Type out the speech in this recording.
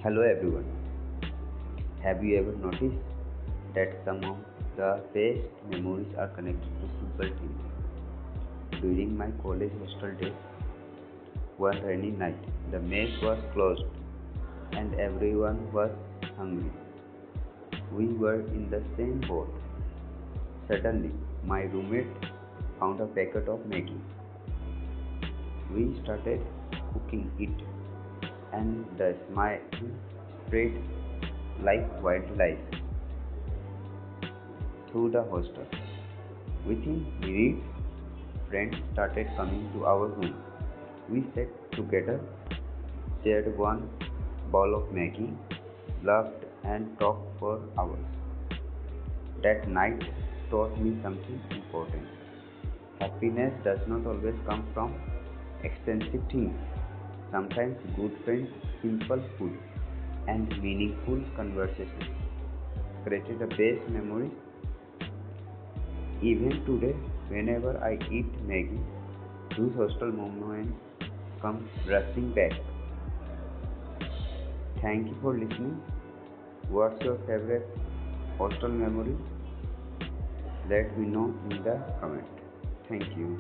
Hello everyone. Have you ever noticed that some of the best memories are connected to simple things? During my college hostel days, one rainy night, the mess was closed and everyone was hungry. We were in the same boat. Suddenly, my roommate found a packet of Maggi. We started cooking it, and the smile spread like wildlife through the hostel. Within minutes, friends started coming to our room. We sat together, shared one bowl of Maggi, laughed and talked for hours. That night taught me something important. Happiness does not always come from expensive things. Sometimes good friends, simple food, and meaningful conversations created the best memories. Even today, whenever I eat Maggi, those hostel moments come rushing back. Thank you for listening. What's your favorite hostel memory? Let me know in the comment. Thank you.